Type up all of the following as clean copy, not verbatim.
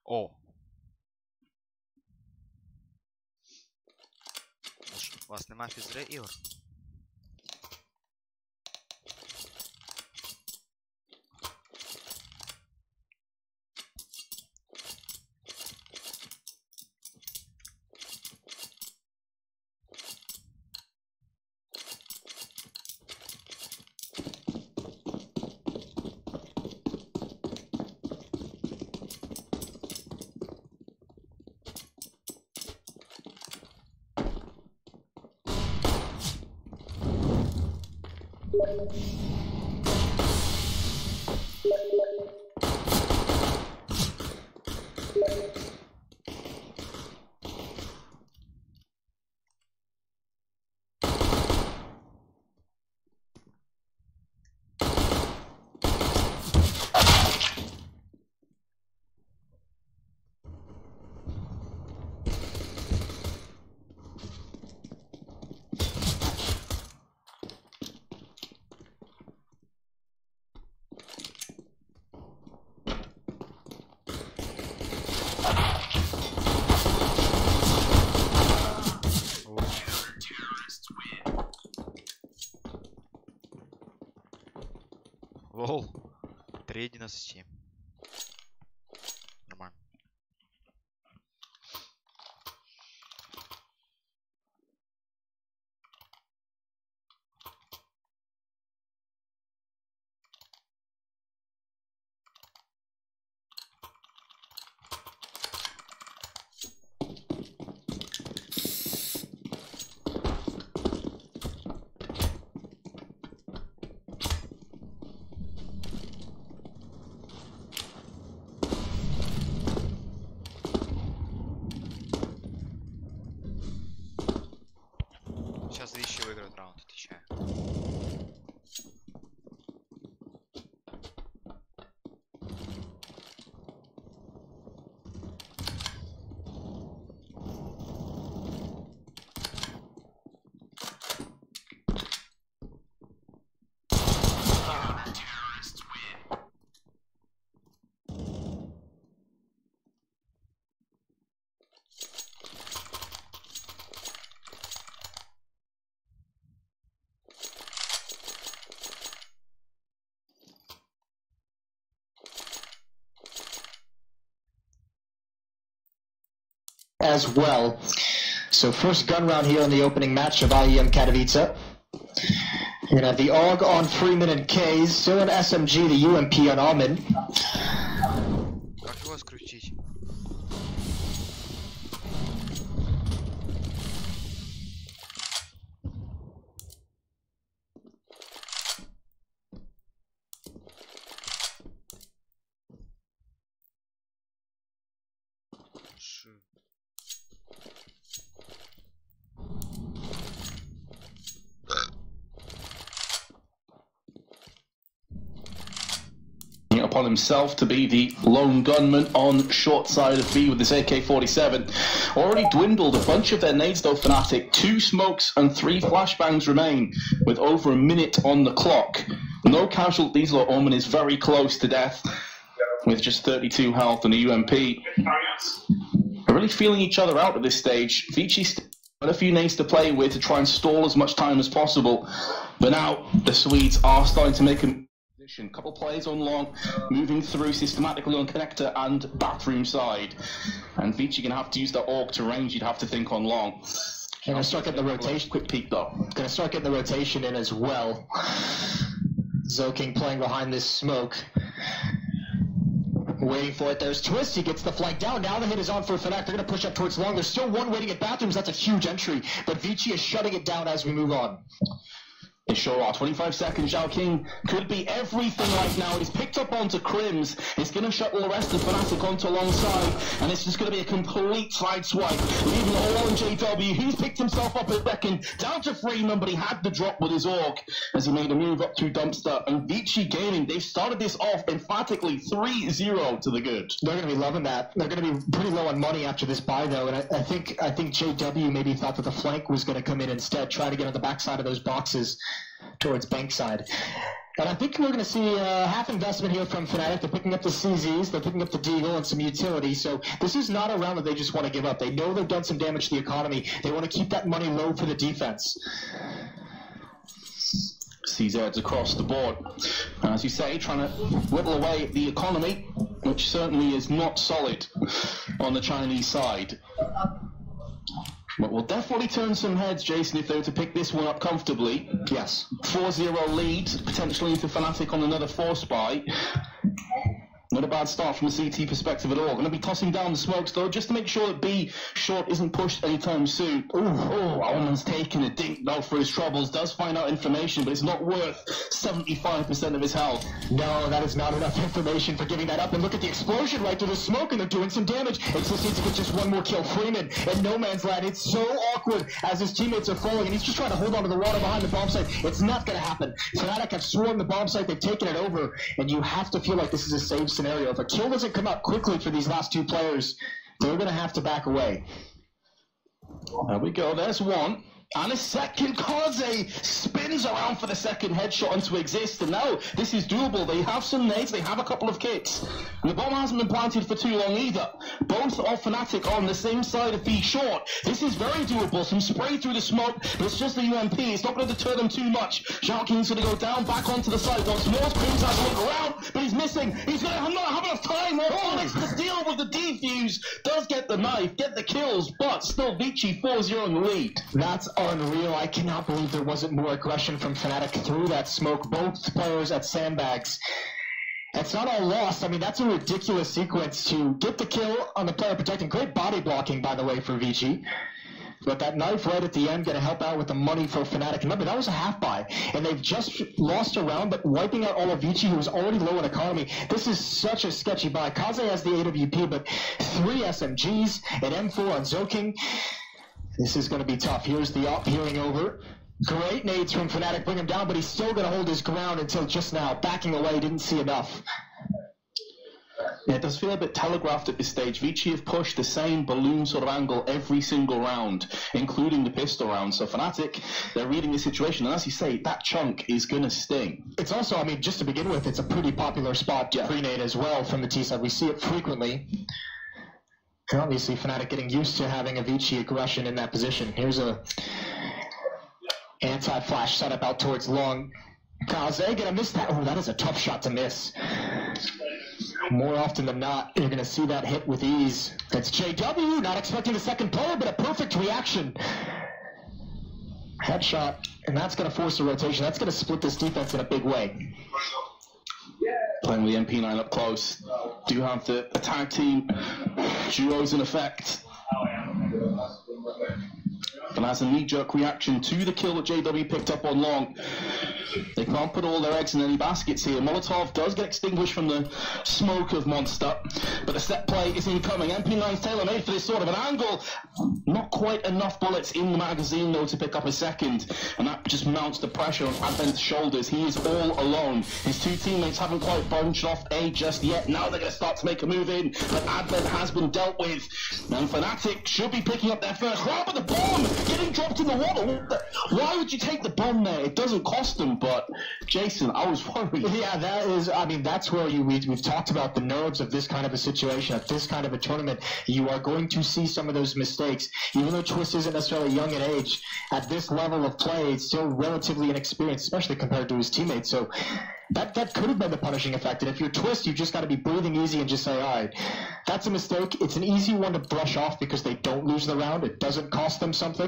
О! У вас нема фізри, Ігор? Лол. 3:11. Нормально. Сейчас Vici выиграют раунд, отвечаю. As well. So first gun round here in the opening match of IEM Katowice. You're gonna have the AUG on Freeman and K's, still an SMG, the UMP on Almond. Как его скрутить? Upon himself to be the lone gunman on short side of B with this AK-47. Already dwindled a bunch of their nades though, Fnatic. 2 smokes and 3 flashbangs remain with over a minute on the clock. No casualties, though Omen is very close to death with just 32 health and a UMP. They're really feeling each other out at this stage. Vici's got a few nades to play with to try and stall as much time as possible. But now the Swedes are starting to make a couple players on long, moving through systematically on connector and bathroom side. And Vici gonna have to use that AUG to range, you'd have to think on long. Gonna start getting the rotation. Quick peek though. Gonna start getting the rotation in as well. Zoking playing behind this smoke. Waiting for it. There's Twist. He gets the flank down. Now the hit is on for Fnatic. They're gonna push up towards long. There's still one waiting at bathrooms. That's a huge entry. But Vici is shutting it down as we move on. They sure are. 25 seconds. Zhao King could be everything right now. He's picked up onto Crims. It's going to shuttle the rest of Fnatic onto alongside. And it's just going to be a complete side swipe. Leaving all on JW. He's picked himself up at Reckon. Down to Freeman, but he had the drop with his AUG as he made a move up to Dumpster. And Vici Gaming, they've started this off emphatically 3-0 to the good. They're going to be loving that. They're going to be pretty low on money after this buy, though. And I think JW maybe thought that the flank was going to come in instead, try to get on the backside of those boxes towards Bankside. And I think we're going to see half investment here from Fnatic. They're picking up the CZs, they're picking up the Deagle and some utility. So this is not a round that they just want to give up. They know they've done some damage to the economy. They want to keep that money low for the defense. CZs across the board. As you say, trying to whittle away at the economy, which certainly is not solid on the Chinese side. But we'll definitely turn some heads, Jason, if they were to pick this one up comfortably. Yes. 4-0 lead, potentially into Fnatic on another force buy. Not a bad start from a CT perspective at all. Going to be tossing down the smokes, though, just to make sure that B short isn't pushed anytime soon. Alman's taking a dink, though, for his troubles. Does find out information, but it's not worth 75% of his health. No, that is not enough information for giving that up. And look at the explosion right through the smoke, and they're doing some damage. It just needs to get just one more kill. Freeman in no man's land. It's so awkward as his teammates are falling, and he's just trying to hold on to the water behind the bomb site. It's not going to happen. Fnatic have swarmed the bomb site. They've taken it over, and you have to feel like this is a safe scenario. If a kill doesn't come out quickly for these last two players, they're going to have to back away. There we go. There's one. And a second. Kaze spins around for the second headshot into exist. And now this is doable. They have some nades. They have a couple of kits. And the bomb hasn't been planted for too long either. Both of Fnatic on the same side of B short. This is very doable. Some spray through the smoke, but it's just the UMP. It's not going to deter them too much. Sharking's going to go down, back onto the side once more. Screams has a look around, but he's missing. He's going to not have enough time. Onyx to deal with the defuse. Does get the knife, get the kills, but still Vici 4-0 in the lead. That's unreal. I cannot believe there wasn't more aggression from Fnatic through that smoke. Both players at sandbags. It's not all lost. I mean, that's a ridiculous sequence to get the kill on the player protecting. Great body blocking, by the way, for Vici. But that knife right at the end going to help out with the money for Fnatic. Remember, that was a half buy. And they've just lost a round, but wiping out all of Vici, who was already low in economy. This is such a sketchy buy. Kaze has the AWP, but 3 SMGs, an M4 on Zoking. This is going to be tough. Here's the op peering over. Great nades from Fnatic, bring him down, but he's still going to hold his ground until just now. Backing away, didn't see enough. Yeah, it does feel a bit telegraphed at this stage. Vici have pushed the same balloon sort of angle every single round, including the pistol round. So Fnatic, they're reading the situation, and as you say, that chunk is going to sting. It's also, I mean, just to begin with, it's a pretty popular spot to pre-nade as well from the T side. We see it frequently. And obviously, Fnatic getting used to having a Vici aggression in that position. Here's a anti-flash setup out towards long. Kaze gonna miss that. Oh, that is a tough shot to miss. More often than not, you're gonna see that hit with ease. It's JW, not expecting the second player, but a perfect reaction. Headshot, and that's gonna force a rotation. That's gonna split this defense in a big way. Playing with the MP9 up close. Do have the tag team duos in effect. And as a knee-jerk reaction to the kill that JW picked up on long, they can't put all their eggs in any baskets here. Molotov does get extinguished from the smoke of Monster, but the set play is incoming. MP9's tailor-made for this sort of an angle. Not quite enough bullets in the magazine, though, to pick up a second, and that just mounts the pressure on Advent's shoulders. He is all alone. His two teammates haven't quite bunched off A just yet. Now they're going to start to make a move in, but Advent has been dealt with. And Fnatic should be picking up their first round, but the bomb getting dropped in the water. Why would you take the bomb there? It doesn't cost them, but Jason, I was worried. Yeah, that is, I mean, that's where we've talked about the nerves of this kind of a situation, at this kind of a tournament. You are going to see some of those mistakes. Even though Twist isn't necessarily young in age, at this level of play, it's still relatively inexperienced, especially compared to his teammates. So that could have been the punishing effect. And if you're Twist, you've just got to be breathing easy and just say, all right, that's a mistake. It's an easy one to brush off because they don't lose the round. It doesn't cost them something.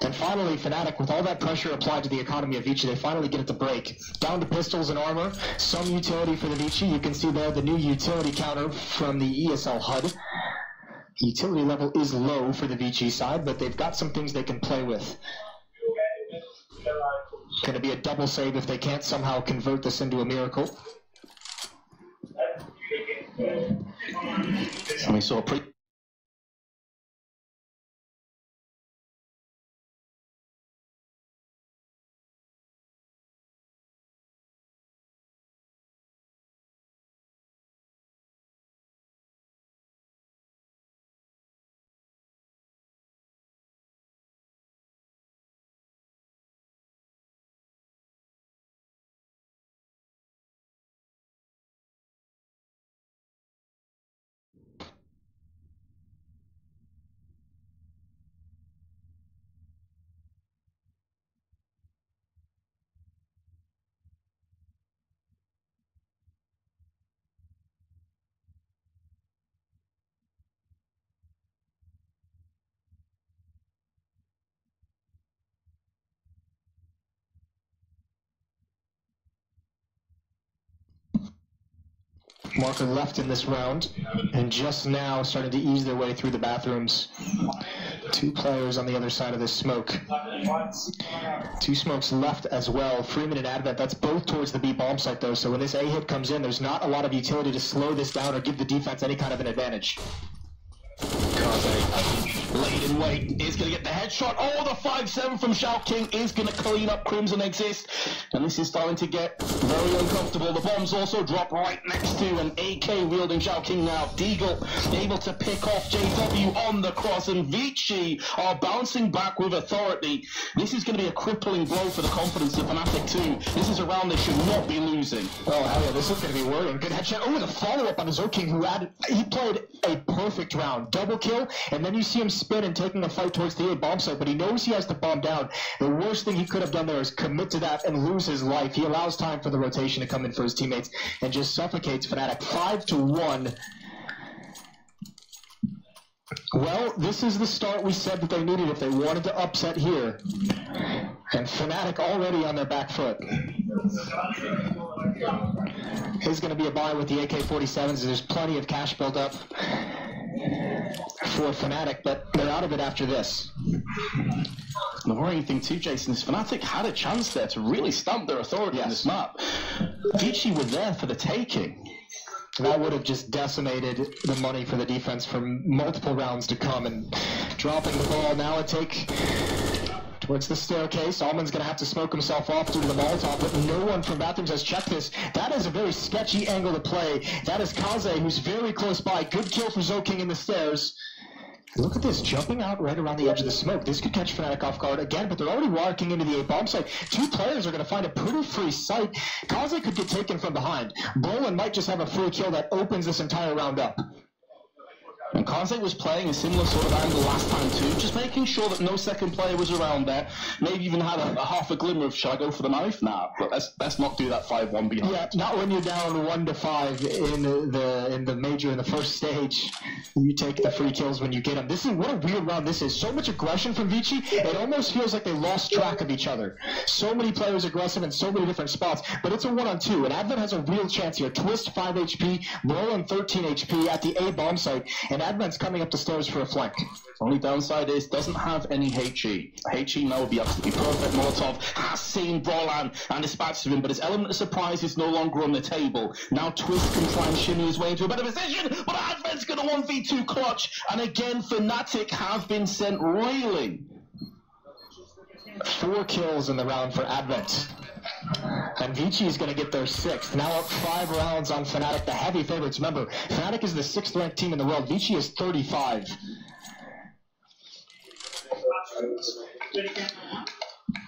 And finally, Fnatic, with all that pressure applied to the economy of Vici, they finally get it to break. Down to pistols and armor, some utility for the Vici. You can see there the new utility counter from the ESL HUD. Utility level is low for the Vici side, but they've got some things they can play with. Going to be a double save if they can't somehow convert this into a miracle. And we saw marker left in this round, and just now starting to ease their way through the bathrooms. 2 players on the other side of this smoke. 2 smokes left as well. Freeman and Advent, that's both towards the B bomb site though, so when this A hit comes in, there's not a lot of utility to slow this down or give the defense any kind of an advantage. Laid in wait is going to get the headshot. Oh, the 5-7 from Shao King is going to clean up Crimson Exist. And this is starting to get very uncomfortable. The bombs also drop right next to an AK wielding Shao King now. Deagle able to pick off JW on the cross, and Vici are bouncing back with authority. This is going to be a crippling blow for the confidence of Fnatic 2. This is a round they should not be losing. Oh, hell yeah, this is going to be worrying. Good headshot. Oh, the follow-up on Zoking, he played a perfect round. Double kill, and then you see him spin and taking a fight towards the A bomb site, but he knows he has to bomb down. The worst thing he could have done there is commit to that and lose his life. He allows time for the rotation to come in for his teammates and just suffocates Fnatic 5-1. Well, this is the start we said that they needed if they wanted to upset here. And Fnatic already on their back foot. Here's going to be a buy with the AK-47s. There's plenty of cash built up for Fnatic, but they're out of it after this. The worrying thing too, Jason, is Fnatic had a chance there to really stamp their authority on this map. Vici were there for the taking. That would have just decimated the money for the defense for multiple rounds to come, and dropping the ball now a take towards the staircase. Almond's going to have to smoke himself off due to the Molotov, but no one from Bathrooms has checked this. That is a very sketchy angle to play. That is Kaze, who's very close by. Good kill for Zoking in the stairs. Look at this, jumping out right around the edge of the smoke. This could catch Fnatic off guard again, but they're already walking into the A bomb site. 2 players are going to find a pretty free site. Kaze could get taken from behind. Brolin might just have a free kill that opens this entire round up. And Kaze was playing a similar sort of angle last time too, just making sure that no second player was around there. Maybe even had a half a glimmer of, should I go for the knife? Nah, but let's not do that 5-1 behind. Yeah, not when you're down 1-5 in the major in the first stage. You take the free kills when you get them. This is what a weird round this is. So much aggression from Vici. It almost feels like they lost track of each other. So many players aggressive in so many different spots, but it's a 1-on-2, and Advent has a real chance here. Twist 5 HP, Brolin 13 HP at the A bomb site, and Advent's coming up the stairs for a flank. Only downside is doesn't have any HE. HE now would be absolutely perfect. Molotov has seen Brolan and dispatched him, but his element of surprise is no longer on the table. Now Twist can try and shimmy his way into a better position, but Advent's going to 1v2 clutch, and again Fnatic have been sent roiling. 4 kills in the round for Advent. And Vici is going to get their 6th. Now up 5 rounds on Fnatic, the heavy favorites. Remember, Fnatic is the 6th ranked team in the world. Vici is 35.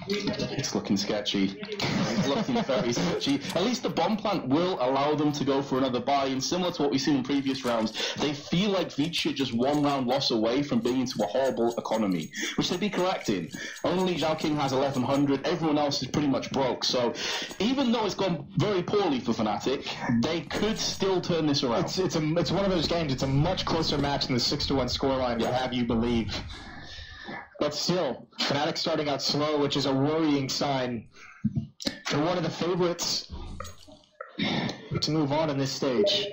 It's looking sketchy. It's looking very sketchy. At least the bomb plant will allow them to go for another buy, and similar to what we've seen in previous rounds, they feel like Vici are just 1 round loss away from being into a horrible economy, which they'd be correct in. Only Zhao King has 1100, everyone else is pretty much broke, so even though it's gone very poorly for Fnatic, they could still turn this around. It's one of those games, it's a much closer match than the 6-1 scoreline would have you believe. But still, Fnatic starting out slow, which is a worrying sign for one of the favorites to move on in this stage.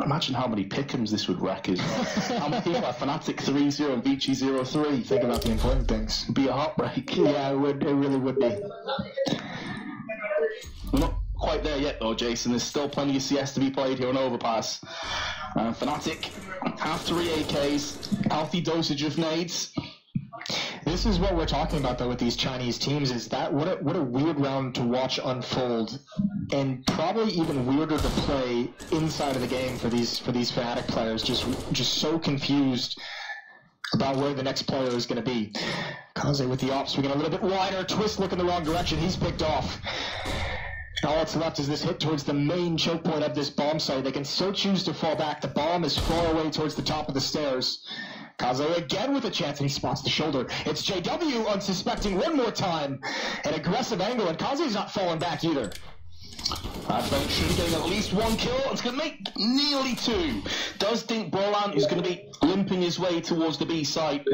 Imagine how many pick'ems this would wreck as well. How many people are Fnatic 3-0 and Vici 0-3? Think about the important things. It'd be a heartbreak. Yeah, it would. It really would be. We're not quite there yet though, Jason. There's still plenty of CS to be played here on Overpass. Fnatic have 3 AKs, healthy dosage of nades. This is what we're talking about though with these Chinese teams, is that what a weird round to watch unfold, and probably even weirder to play inside of the game for these Fnatic players, just so confused about where the next player is going to be. Kaze with the ops, we get a little bit wider, Twist looking the wrong direction, he's picked off. All that's left is this hit towards the main choke point of this bomb site. They can so choose to fall back. The bomb is far away towards the top of the stairs. Kaze again with a chance, and he spots the shoulder. It's JW unsuspecting one more time. An aggressive angle, and Kaze's not falling back either. Advent should be getting at least 1 kill. It's going to make nearly 2. Does think Brolan is going to be limping his way towards the B site.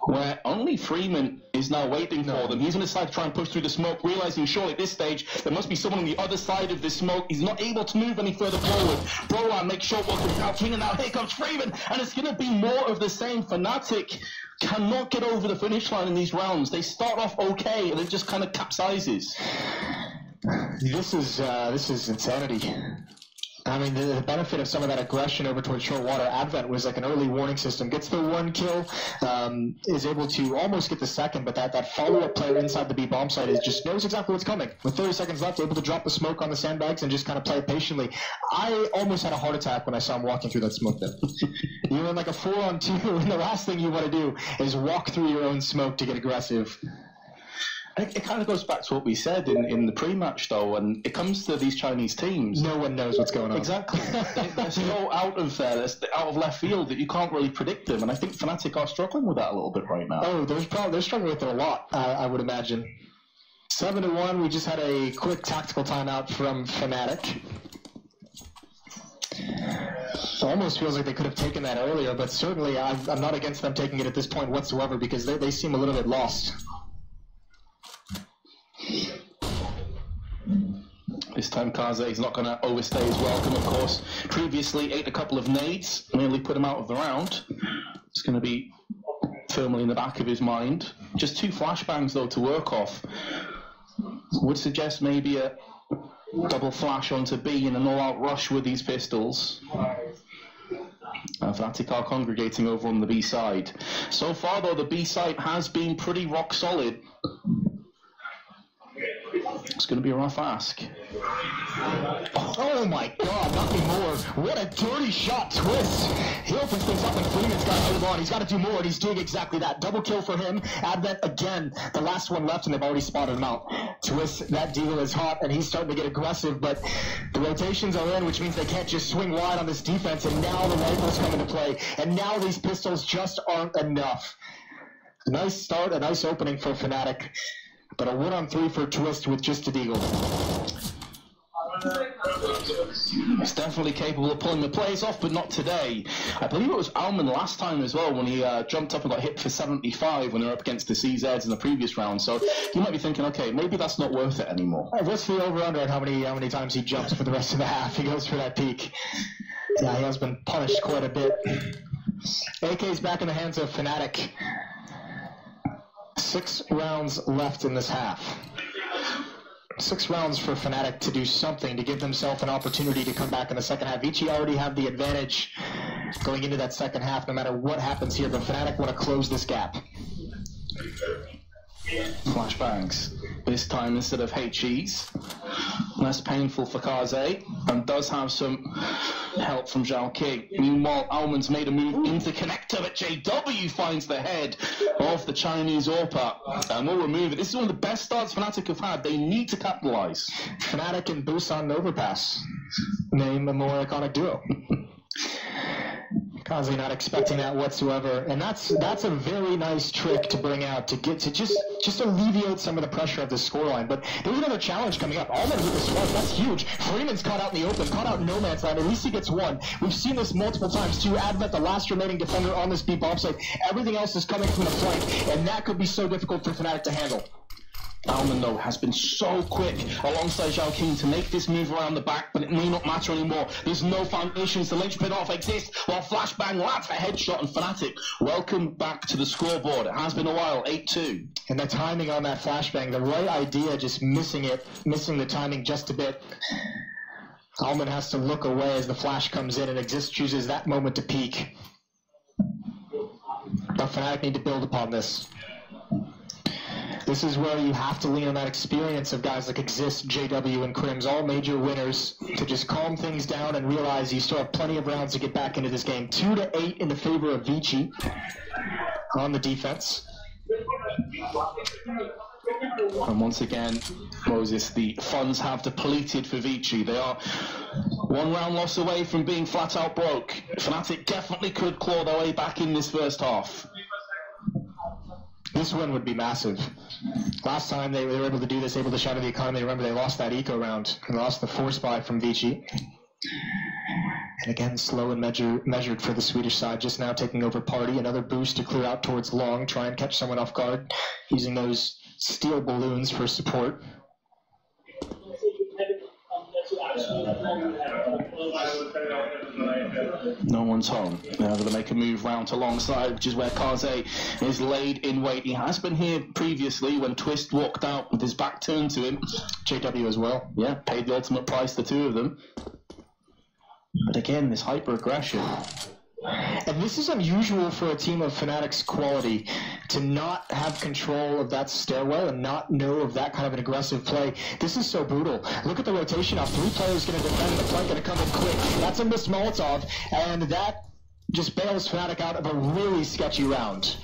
where only Freeman is now waiting for them. He's going to decide to try and push through the smoke, realizing surely at this stage there must be someone on the other side of the smoke. He's not able to move any further forward. Brolan makes short work with Cal King, and now here comes Freeman, and it's going to be more of the same. Fnatic cannot get over the finish line in these rounds. They start off okay, and it just kind of capsizes. This is insanity. I mean, the benefit of some of that aggression over towards short water, Advent was like an early warning system. Gets the one kill, is able to almost get the second, but that follow-up player inside the B bomb site just knows exactly what's coming. With 30 seconds left, able to drop the smoke on the sandbags and just kind of play it patiently. I almost had a heart attack when I saw him walking through that smoke there. You're in like a 4-on-2, and the last thing you want to do is walk through your own smoke to get aggressive. It kind of goes back to what we said in the pre-match, though, and it comes to these Chinese teams. No one knows what's going on. Exactly. They're so out of left field that you can't really predict them, and I think Fnatic are struggling with that a little bit right now. Oh, they're struggling with it a lot, I would imagine. 7-1, we just had a quick tactical timeout from Fnatic. It almost feels like they could have taken that earlier, but certainly I'm not against them taking it at this point whatsoever, because they seem a little bit lost. This time Kaze is not going to overstay his welcome, of course. Previously ate a couple of nades, nearly put him out of the round. It's going to be firmly in the back of his mind. Just 2 flashbangs, though, to work off. Would suggest maybe a double flash onto B and an all-out rush with these pistols. Fnatic are congregating over on the B side. So far, though, the B side has been pretty rock solid. It's going to be a rough ask. Oh my god, nothing more. What a dirty shot, Twist. He opens things up and Freeman's got to move on. He's got to do more, and he's doing exactly that. Double kill for him. Advent again. The last one left, and they've already spotted him out. Twist, that deal is hot, and he's starting to get aggressive, but the rotations are in, which means they can't just swing wide on this defense, and now the rifles come into play, and now these pistols just aren't enough. A nice start, a nice opening for Fnatic. But a 1-on-3 for Twist with just a deagle. He's definitely capable of pulling the plays off, but not today. I believe it was Alman last time as well when he jumped up and got hit for 75 when they were up against the CZs in the previous round. So you might be thinking, okay, maybe that's not worth it anymore. What's the over-under on how many times he jumps for the rest of the half? He goes for that peak. Yeah, he has been punished quite a bit. AK's back in the hands of Fnatic. 6 rounds left in this half. 6 rounds for Fnatic to do something, to give themselves an opportunity to come back in the second half. Vici already have the advantage going into that second half, no matter what happens here, but Fnatic want to close this gap. Flashbangs. This time instead of HEs. Less painful for Kaze, and does have some help from Zhao King. Meanwhile, Alman's made a move into connector, but JW finds the head of the Chinese AWP, and will remove it. This is one of the best starts Fnatic have had. They need to capitalize. Fnatic and Busan Overpass. Name a more iconic duo. Kaze not expecting that whatsoever, and that's a very nice trick to bring out to get to just alleviate some of the pressure of the scoreline. But there's another challenge coming up. Alman with the spark, that's huge. Freeman's caught out in the open, caught out in no man's land. At least he gets one. We've seen this multiple times too. Advent, the last remaining defender on this B bomb site. Everything else is coming from the flank, and that could be so difficult for Fnatic to handle. Alman, though, has been so quick alongside Zhao King to make this move around the back, but it may not matter anymore. There's no foundations. The linchpin off exists while Flashbang lands a headshot, and Fnatic welcome back to the scoreboard. It has been a while, 8-2. And the timing on that Flashbang, the right idea, just missing the timing just a bit. Alman has to look away as the flash comes in, and Exist chooses that moment to peek. But Fnatic need to build upon this. This is where you have to lean on that experience of guys like Exist, JW, and Crims, all major winners, to just calm things down and realize you still have plenty of rounds to get back into this game. 2-8 in the favor of Vici on the defense. And once again, Moses, the funds have depleted for Vici. They are 1 round loss away from being flat out broke. Fnatic definitely could claw their way back in this first half. This win would be massive. Last time they were able to do this, able to shatter the economy. Remember, they lost that eco round and lost the force buy from Vici. And again, slow and measured for the Swedish side, just now taking over Party. Another boost to clear out towards long, try and catch someone off guard, using those steel balloons for support. No one's home. Now they're going to make a move round to long side, which is where Kaze is laid in wait. He has been here previously when Twist walked out with his back turned to him. JW as well. Yeah, paid the ultimate price, the two of them. But again, this hyper-aggression. And this is unusual for a team of Fnatic's quality, to not have control of that stairwell and not know of that kind of an aggressive play. This is so brutal. Look at the rotation now. 3 players going to defend, the flank going to come in quick. That's a missed Molotov, and that just bails Fnatic out of a really sketchy round.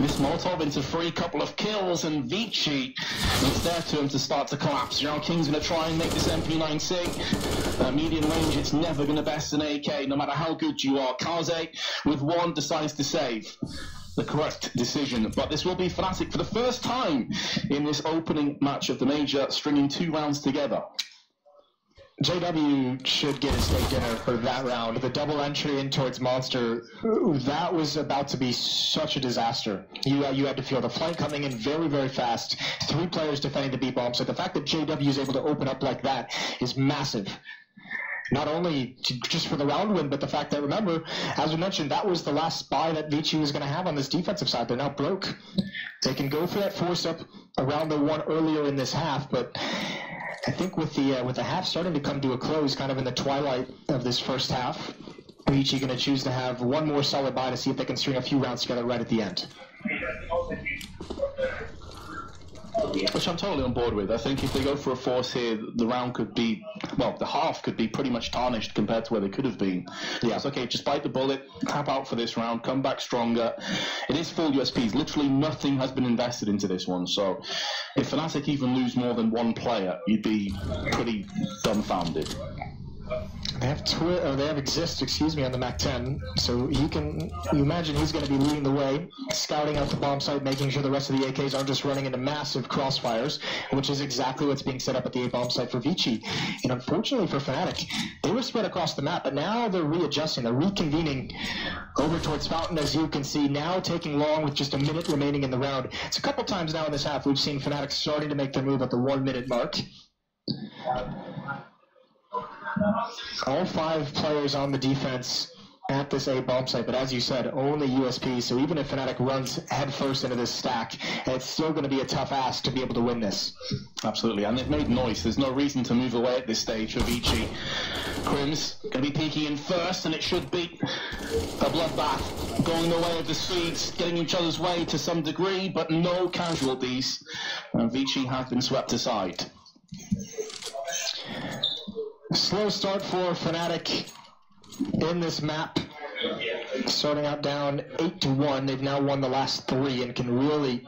Miss Molotov into 3 couple of kills, and Vici, it's their turn to start to collapse. Zhao King's going to try and make this MP9 sig. Medium range, it's never going to best an AK, no matter how good you are. Kaze, with 1, decides to save. The correct decision, but this will be Fnatic for the first time in this opening match of the major, stringing 2 rounds together. JW should get a steak dinner for that round. The double entry in towards Monster, that was about to be such a disaster. You had to feel the flank coming in very, very fast. 3 players defending the B-bomb, so the fact that JW is able to open up like that is massive. Not only just for the round win, but the fact that, remember, as we mentioned, that was the last spy that Vici was going to have on this defensive side. They're now broke. They can go for that force-up around the 1 earlier in this half, but I think with the half starting to come to a close, kind of in the twilight of this first half, Vici going to choose to have 1 more solid buy to see if they can string a few rounds together right at the end. Which I'm totally on board with. I think if they go for a force here, the round could be, well, the half could be pretty much tarnished compared to where they could have been. Yeah, it's okay, just bite the bullet, tap out for this round, come back stronger. It is full USPs. Literally nothing has been invested into this one, so if Fnatic even lose more than 1 player, you'd be pretty dumbfounded. They have Exist, on the Mac 10, so you imagine he's going to be leading the way, scouting out the bomb site, making sure the rest of the AKs aren't just running into massive crossfires, which is exactly what's being set up at the A bomb site for Vici. And unfortunately for Fnatic, they were spread across the map, but now they're readjusting, they're reconvening over towards Fountain, as you can see, now taking long with just a minute remaining in the round. It's a couple times now in this half we've seen Fnatic starting to make their move at the 1 minute mark. All 5 players on the defense at this A bomb site, but as you said, only USP, so even if Fnatic runs headfirst into this stack, it's still going to be a tough ask to be able to win this. Absolutely, and they've made noise. There's no reason to move away at this stage for Vici. Crims going to be peeking in first, and it should be a bloodbath. Going the way of the Swedes, getting each other's way to some degree, but no casualties. And Vici have been swept aside. Slow start for Fnatic in this map, starting out down 8-1. They've now won the last 3 and can really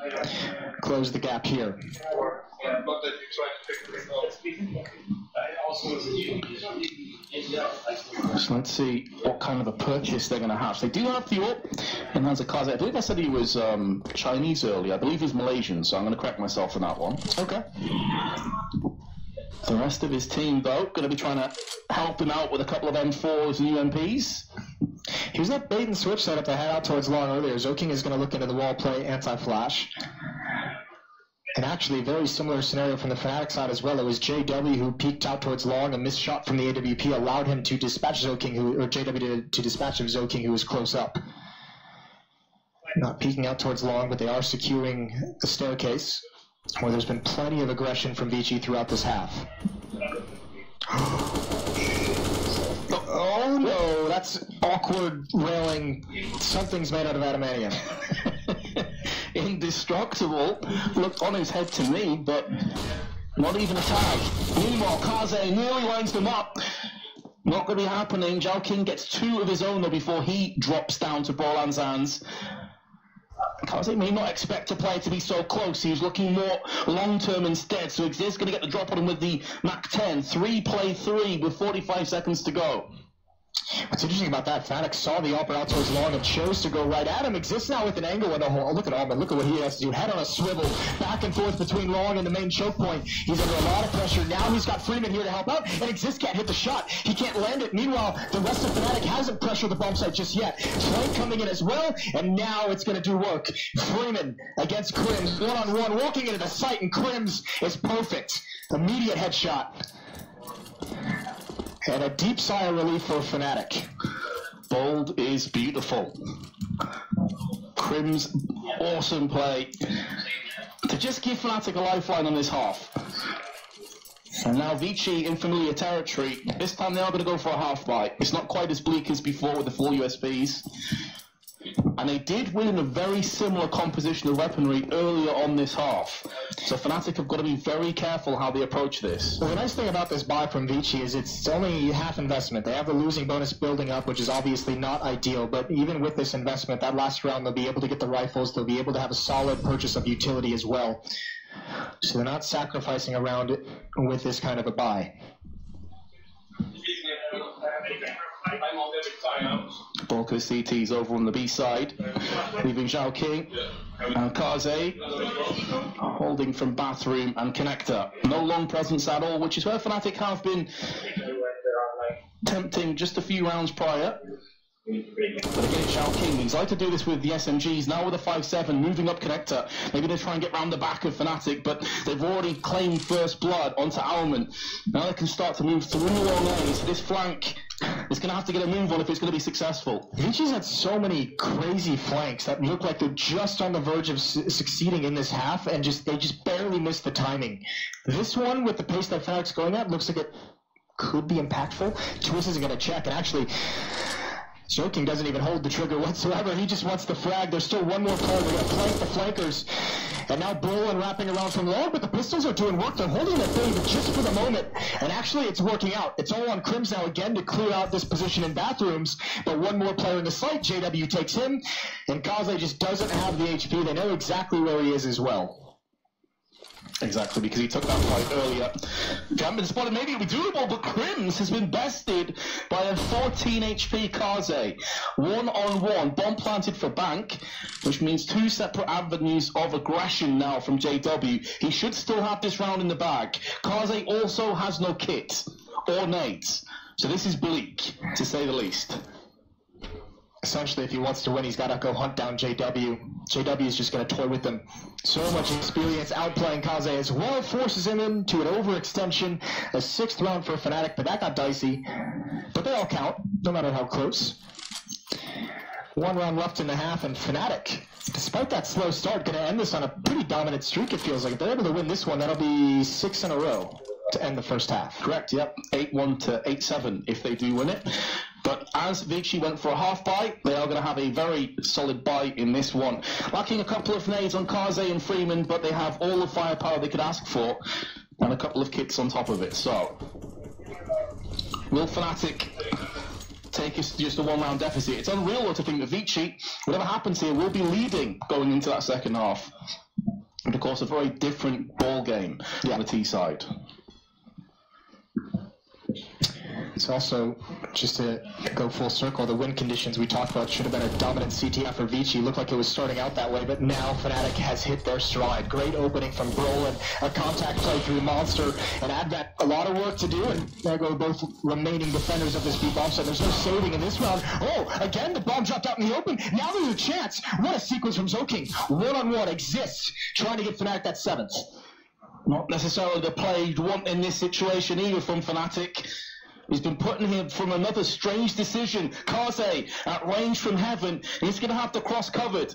close the gap here. So let's see what kind of a purchase they're going to have. So they do have the up in hands of Kaze. I believe I said he was Chinese earlier. I believe he's Malaysian, so I'm going to correct myself on that one. Okay. The rest of his team, though, going to be trying to help him out with a couple of M4s and UMPs. Here's that bait and switch setup I had out towards long earlier. Zoking is going to look into the wall play anti-flash. And actually, a very similar scenario from the Fnatic side as well. It was JW who peeked out towards long. A missed shot from the AWP allowed him to dispatch Zoking, or JW to dispatch of Zoking, who was close up. Not peeking out towards long, but they are securing the staircase, where there's been plenty of aggression from Vici throughout this half. Oh no, that's awkward railing. Something's made out of adamantium. Indestructible looked on his head to me, but not even a tag. Meanwhile, Kaze nearly lines them up. Not going to be happening. Zhao King gets 2 of his own though before he drops down to Borland's hands. Kaze may not expect a player to be so close. He was looking more long-term instead. So Exist going to get the drop on him with the Mac 10. 3 play 3 with 45 seconds to go. What's interesting about that, Fnatic saw the upper out towards long and chose to go right at him. Exists now with an angle in the hole. Look at Almond. Look at what he has to do. Head on a swivel, back and forth between long and the main choke point. He's under a lot of pressure. Now he's got Freeman here to help out, and Exist can't hit the shot. He can't land it. Meanwhile, the rest of Fnatic hasn't pressured the bomb site just yet. Flank coming in as well, and now it's going to do work. Freeman against Crims, one-on-one, walking into the site, and Crims is perfect. Immediate headshot. And a deep sigh of relief for Fnatic. Bold is beautiful. Crims, awesome play. To just give Fnatic a lifeline on this half. And now Vici in familiar territory. This time they are going to go for a half bite. It's not quite as bleak as before with the full USBs. And they did win a very similar composition of weaponry earlier on this half. So Fnatic have got to be very careful how they approach this. Well, the nice thing about this buy from Vici is it's only half investment. They have the losing bonus building up, which is obviously not ideal, but even with this investment, that last round they'll be able to get the rifles, they'll be able to have a solid purchase of utility as well. So they're not sacrificing around it with this kind of a buy. Bulk of CTs over on the B side, leaving Zhao King and Kaze holding from bathroom and connector. No long presence at all, which is where Fnatic have been tempting just a few rounds prior. But again, Zhao King, he's like to do this with the SMGs, now with a 5-7, moving up connector. Maybe they try and get round the back of Fnatic, but they've already claimed first blood onto Alman. Now they can start to move through long A, so this flank is going to have to get a move on if it's going to be successful. Vici's had so many crazy flanks that look like they're just on the verge of succeeding in this half, and they just barely missed the timing. This one, with the pace that Fnatic's going at, looks like it could be impactful. Twist isn't going to check, and actually Joking doesn't even hold the trigger whatsoever. He just wants the frag. There's still one more player. They're going to flank the flankers. And now Brolin wrapping around from long, but the pistols are doing work. They're holding that thing just for the moment. And actually, it's working out. It's all on Crims now again to clear out this position in bathrooms. But one more player in the site. JW takes him. And Kaze just doesn't have the HP. They know exactly where he is as well. Exactly, because he took that fight earlier. Gambit spotted, maybe it'll be doable, but Crims has been bested by a 14 HP Kaze. One-on-one, bomb planted for Bank, which means two separate avenues of aggression now from JW. He should still have this round in the bag. Kaze also has no kit or nades, so this is bleak, to say the least. Essentially, if he wants to win, he's got to go hunt down JW. JW is just going to toy with them. So much experience outplaying Kaze as well, forces him into an overextension. A 6th round for Fnatic, but that got dicey. But they all count, no matter how close. 1 round left in the half, and Fnatic, despite that slow start, going to end this on a pretty dominant streak, it feels like. If they're able to win this one, that'll be 6 in a row to end the first half. Correct, yep. 8-1 to 8-7 if they do win it. But as Vici went for a half buy, they are going to have a very solid buy in this one. Lacking a couple of nades on Kaze and Freeman, but they have all the firepower they could ask for, and a couple of kits on top of it. So, will Fnatic take us just a 1 round deficit? It's unreal though to think that Vici, whatever happens here, will be leading going into that second half. And of course, a very different ball game on the T side. It's also, just to go full circle, the win conditions we talked about should have been a dominant CTF for Vici. Looked like it was starting out that way, but now Fnatic has hit their stride. Great opening from Brolin, a contact play through Monster, and Advent, a lot of work to do, and there go both remaining defenders of this B bomb set. There's no saving in this round. Oh, again, the bomb dropped out in the open. Now there's a chance. What a sequence from Zoking. One-on-one exists, trying to get Fnatic that 7th. Not necessarily the play you'd want in this situation either from Fnatic. He's been put in here from another strange decision. Kaze at range from heaven. He's going to have to cross covered.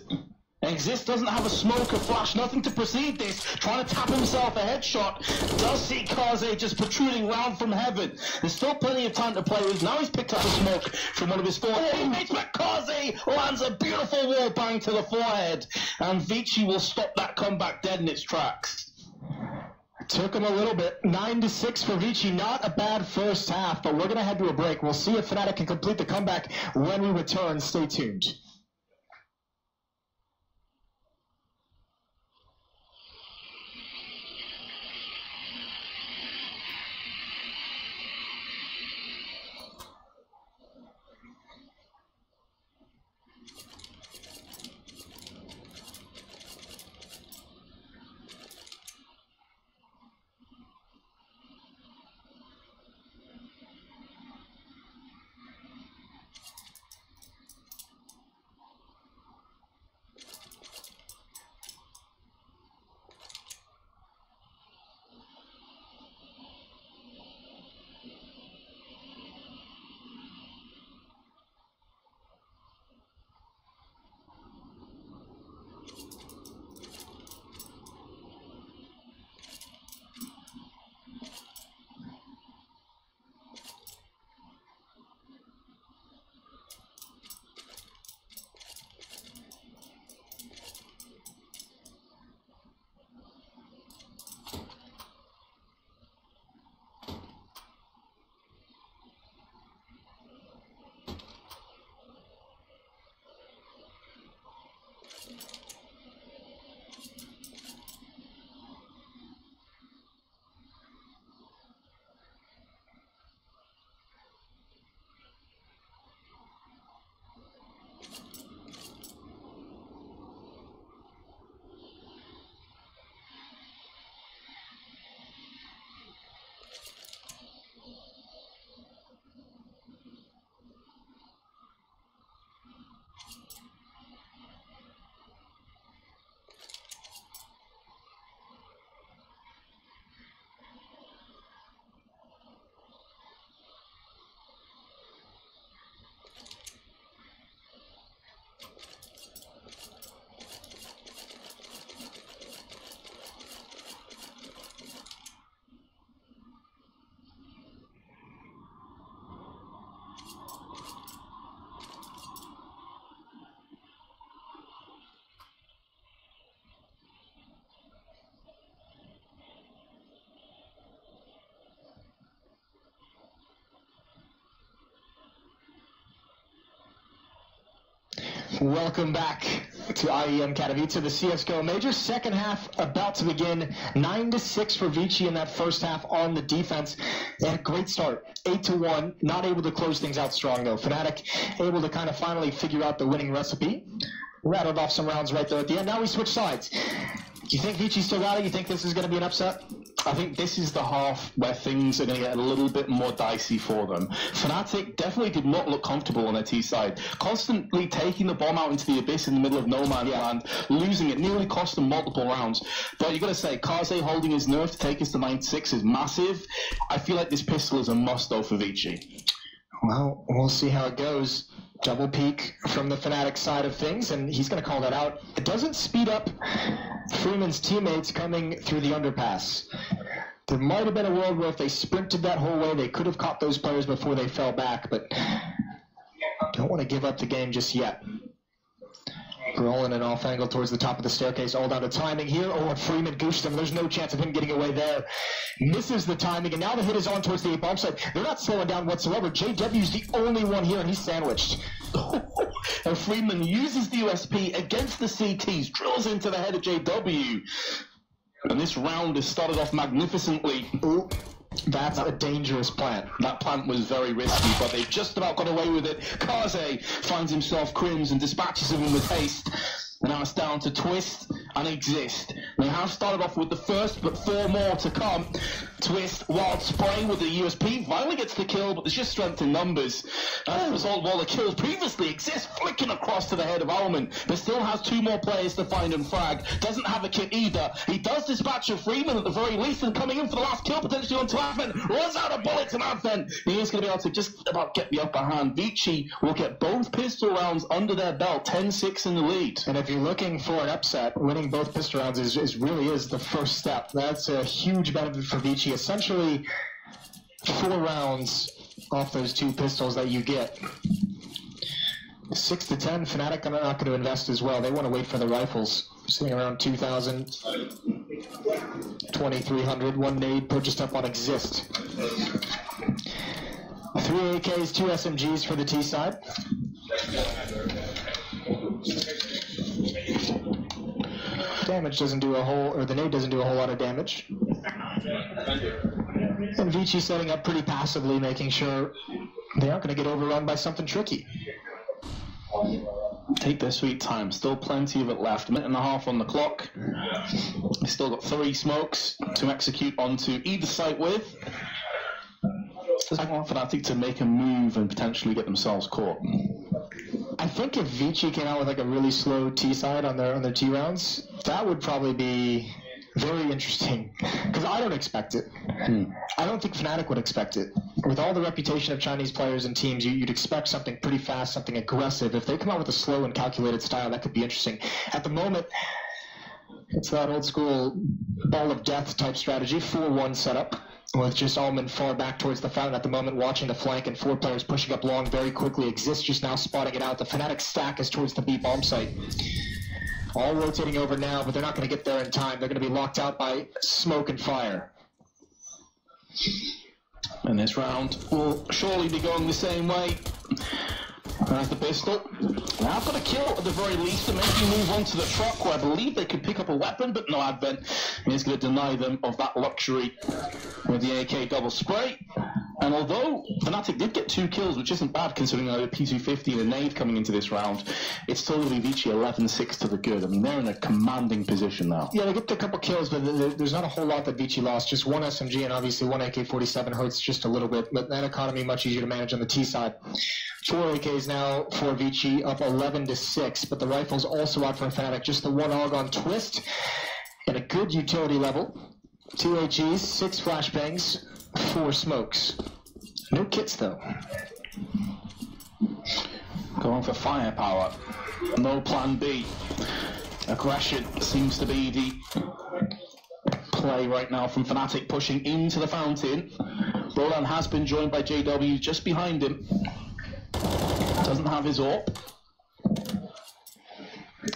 Exist doesn't have a smoke or flash, nothing to precede this. Trying to tap himself a headshot. Does see Kaze just protruding round from heaven. There's still plenty of time to play with. Now he's picked up a smoke from one of his 4 teammates, but Kaze lands a beautiful wall bang to the forehead. And Vici will stop that comeback dead in its tracks. Took him a little bit. 9-6 for Vici. Not a bad first half, but we're going to head to a break. We'll see if Fnatic can complete the comeback when we return. Stay tuned. Welcome back to IEM Katowice, the CSGO Major. Second half about to begin. 9-6 for Vici in that first half on the defense. They had a great start, 8-1. Not able to close things out strong though. Fnatic able to kind of finally figure out the winning recipe. Rattled off some rounds right there at the end. Now we switch sides. Do you think Vici still got it? You think this is going to be an upset? I think this is the half where things are going to get a little bit more dicey for them. Fnatic definitely did not look comfortable on their T side. Constantly taking the bomb out into the abyss in the middle of no man's land, losing it, nearly cost them multiple rounds. But you got to say, Kaze holding his nerve to take us to 9-6 is massive. I feel like this pistol is a must though for Vici. Well, we'll see how it goes. Double peek from the Fnatic side of things, and he's going to call that out. It doesn't speed up Freeman's teammates coming through the underpass. There might have been a world where if they sprinted that whole way, they could have caught those players before they fell back, but don't want to give up the game just yet. Rolling an off angle towards the top of the staircase, all down to timing here. Oh, and Freeman goosed him. There's no chance of him getting away there. Misses the timing, and now the hit is on towards the bomb site. They're not slowing down whatsoever. JW's the only one here, and he's sandwiched. And Freeman uses the USP against the CTs, drills into the head of JW. And this round has started off magnificently. Ooh. That's a dangerous plant. That plant was very risky, but they've just about got away with it. Kaze finds himself Crims and dispatches him with haste. And now it's down to Twist and Exist. They have started off with the first, but 4 more to come. Twist, Wild Spray with the USP, finally gets the kill, but there's just strength in numbers. As a result of all the kills previously, Exist flicking across to the head of Alman, but still has 2 more players to find and frag. Doesn't have a kit either. He does dispatch a Freeman at the very least, and coming in for the last kill, potentially onto Advent. Runs out of bullets and Advent. He is going to be able to just about get the upper hand. Vici will get both pistol rounds under their belt, 10-6 in the lead. And if you're looking for an upset, winning both pistol rounds is really the first step. That's a huge benefit for Vici. Essentially 4 rounds off those 2 pistols that you get. 6 to 10, Fnatic are not going to invest as well. They want to wait for the rifles. Sitting around 2,000, 2,300. 1 nade purchased up on Exist. 3 AKs, 2 SMGs for the T side. Damage doesn't do a whole, or the nade doesn't do a whole lot of damage. And Vici setting up pretty passively, making sure they aren't going to get overrun by something tricky. Take their sweet time. Still plenty of it left. 1.5 minutes on the clock. They still got 3 smokes to execute onto either site with. I want Fnatic to make a move and potentially get themselves caught. I think if Vici came out with like a really slow T side on their T rounds, that would probably be very interesting. Because I don't expect it. I don't think Fnatic would expect it. With all the reputation of Chinese players and teams, you'd expect something pretty fast, something aggressive. If they come out with a slow and calculated style, that could be interesting. At the moment, it's that old school ball of death type strategy, 4-1 setup, with just Alman far back towards the fountain at the moment, watching the flank, and 4 players pushing up long very quickly. Exist just now spotting it out. The Fnatic stack is towards the B bomb site. All rotating over now, but they're not going to get there in time. They're going to be locked out by smoke and fire. And this round will surely be going the same way. There's the pistol. Now I've got a kill at the very least to make you move on to the truck, where I believe they could pick up a weapon, but no Advent. He's going to deny them of that luxury with the AK double spray. And although Fnatic did get 2 kills, which isn't bad considering a P250 and a nade coming into this round, it's still going to be Vici 11-6 to the good. I mean, they're in a commanding position now. Yeah, they get a couple kills, but there's not a whole lot that Vici lost. Just 1 SMG and obviously 1 AK-47 hurts just a little bit, but that economy much easier to manage on the T side. 4 AKs now for Vici, up 11-6, but the rifle's also out for Fnatic. Just the 1 AUG on Twist, and a good utility level. 2 HEs, 6 flashbangs, 4 smokes. No kits though. Going for firepower. No plan B. Aggression seems to be the play right now from Fnatic, pushing into the fountain. Roland has been joined by JW just behind him. Doesn't have his AWP.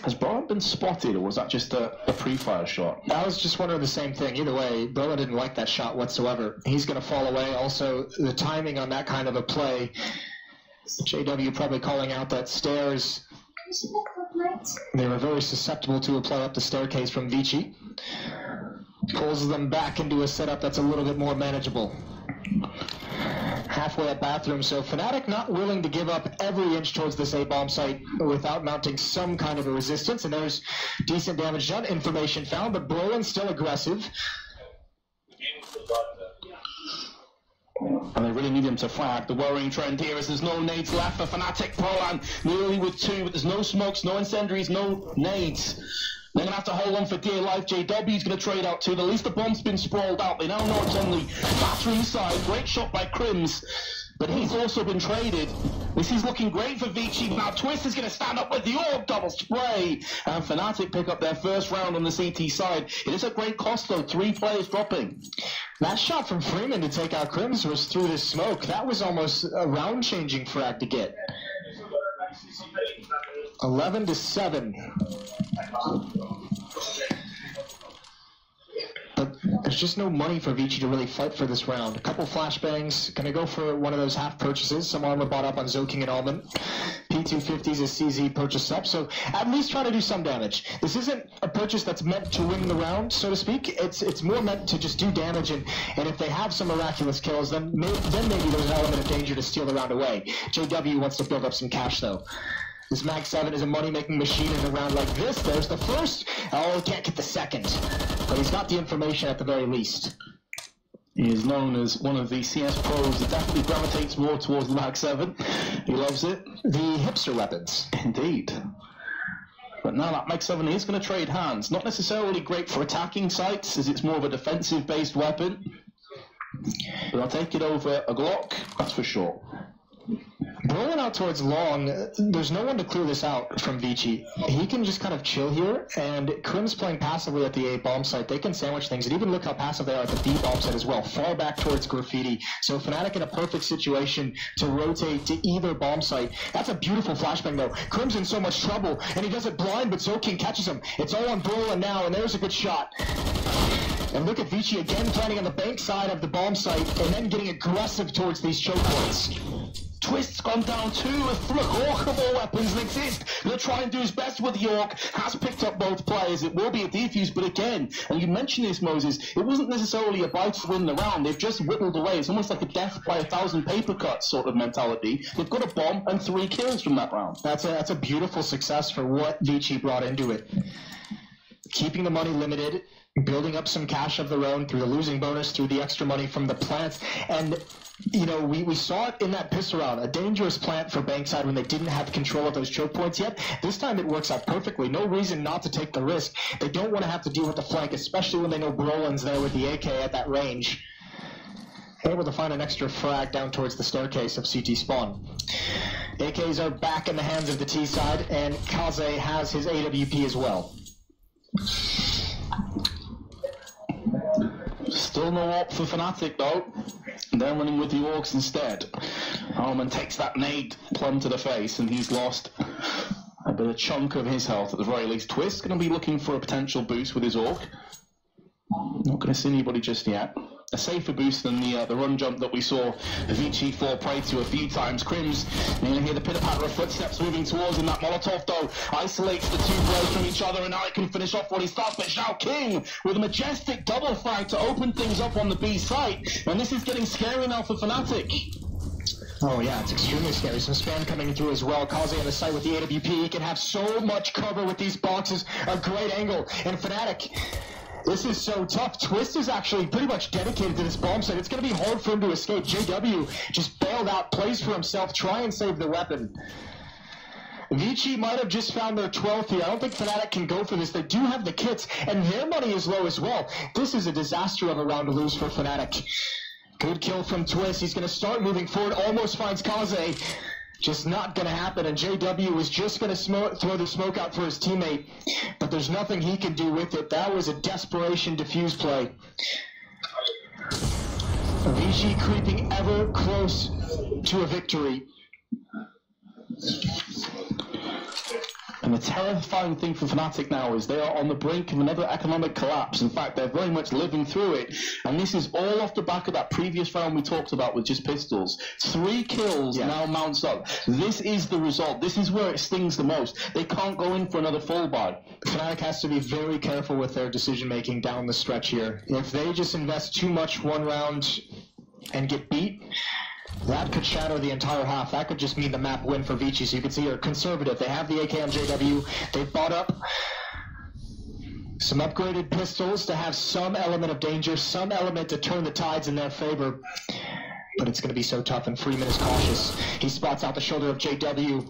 Has Broad been spotted, or was that just a pre-fire shot? I was just wondering the same thing. Either way, Broad didn't like that shot whatsoever. He's going to fall away. Also, the timing on that kind of a play, JW probably calling out that stairs They were very susceptible to a play up the staircase from Vici. Pulls them back into a setup that's a little bit more manageable. Halfway at bathroom, so Fnatic not willing to give up every inch towards this A-bomb site without mounting some kind of a resistance, and there's decent damage done, information found, but Brolin's still aggressive. And they really need him to flag. The worrying trend here is there's no nades left for Fnatic. Prolan nearly with 2, but there's no smokes, no incendiaries, no nades. They're going to have to hold on for dear life. JW's going to trade out too. At least the bomb's been sprawled out. They now know it's on the bathroom side. Great shot by Crims, but he's also been traded. This is looking great for Vici. Now Twist is going to stand up with the orb double spray. And Fnatic pick up their first round on the CT side. It is a great cost though. 3 players dropping. That shot from Freeman to take out Crims was through the smoke. That was almost a round-changing frag to get. 11-7. But there's just no money for Vici to really fight for this round. A couple flashbangs. Gonna go for one of those half purchases. Some armor bought up on Zoking and Almond. P250s is CZ purchased up, so at least try to do some damage. This isn't a purchase that's meant to win the round, so to speak. It's more meant to just do damage, and if they have some miraculous kills, then maybe there's an element of danger to steal the round away. JW wants to build up some cash, though. This Mag 7 is a money-making machine in a round like this. There's the first. Oh, he can't get the second. But he's got the information at the very least. He is known as one of the CS pros that definitely gravitates more towards the Mag 7. He loves it. The hipster weapons. Indeed. But now that Mag 7 is going to trade hands. Not necessarily great for attacking sites, as it's more of a defensive-based weapon. But I'll take it over a Glock, that's for sure. Rolling out towards long, there's no one to clear this out from Vici. He can just kind of chill here, and Crim's playing passively at the A bomb site. They can sandwich things, and even look how passive they are at the B bomb site as well, far back towards Graffiti. So Fnatic in a perfect situation to rotate to either bomb site. That's a beautiful flashbang though. Crim's in so much trouble, and he does it blind, but Zoking catches him. It's all on Brolin now, and there's a good shot. And look at Vici again planning on the bank side of the bomb site, and then getting aggressive towards these choke points. Twist's gone down too with remarkable weapons and exist. Gonna try and do his best with York. Has picked up both players. It will be a defuse, but again, and you mentioned this, Moses, it wasn't necessarily about to win the round. They've just whittled away. It's almost like a death by 1,000 paper cuts sort of mentality. They've got a bomb and 3 kills from that round. That's a beautiful success for what Vici brought into it. Keeping the money limited, building up some cash of their own through the losing bonus, through the extra money from the plants, and you know, we saw it in that pistol round, a dangerous plant for Bankside when they didn't have control of those choke points yet. This time it works out perfectly. No reason not to take the risk. They don't want to have to deal with the flank, especially when they know Brolin's there with the AK at that range. Able to find an extra frag down towards the staircase of CT spawn. AKs are back in the hands of the T side, and Kaze has his AWP as well. Still no op for Fnatic though. They're running with the Orcs instead. Alman takes that nade plumb to the face, and he's lost a bit of chunk of his health at the very least. Twist going to be looking for a potential boost with his Orc. Not going to see anybody just yet. A safer boost than the run jump that we saw Vici fall prey to a few times. Crims, you're going to hear the pitter-patter of footsteps moving towards him. That Molotov, though, isolates the 2 players from each other, and now it can finish off what he starts. But Zhao King with a majestic double frag to open things up on the B site. And this is getting scary now for Fnatic. Oh yeah, it's extremely scary. Some spam coming through as well. Kaze on the site with the AWP. He can have so much cover with these boxes. A great angle. And Fnatic, this is so tough. Twist is actually pretty much dedicated to this bomb site. It's going to be hard for him to escape. JW just bailed out, plays for himself, try and save the weapon. Vici might have just found their 12th here. I don't think Fnatic can go for this. They do have the kits, and their money is low as well. This is a disaster of a round to lose for Fnatic. Good kill from Twist. He's going to start moving forward. Almost finds Kaze. Just not going to happen, and JW was just going to throw the smoke out for his teammate, but there's nothing he can do with it. That was a desperation defuse play. Vici creeping ever close to a victory. And the terrifying thing for Fnatic now is they are on the brink of another economic collapse. In fact, they're very much living through it. And this is all off the back of that previous round we talked about with just pistols. 3 kills now mounts up. This is the result. This is where it stings the most. They can't go in for another full buy. Fnatic has to be very careful with their decision-making down the stretch here. If they just invest too much one round and get beat, that could shadow the entire half. That could just mean the map win for Vici. So you can see here, conservative. They have the AK on JW. They've bought up some upgraded pistols to have some element of danger, some element to turn the tides in their favor. But it's going to be so tough, and Freeman is cautious. He spots out the shoulder of JW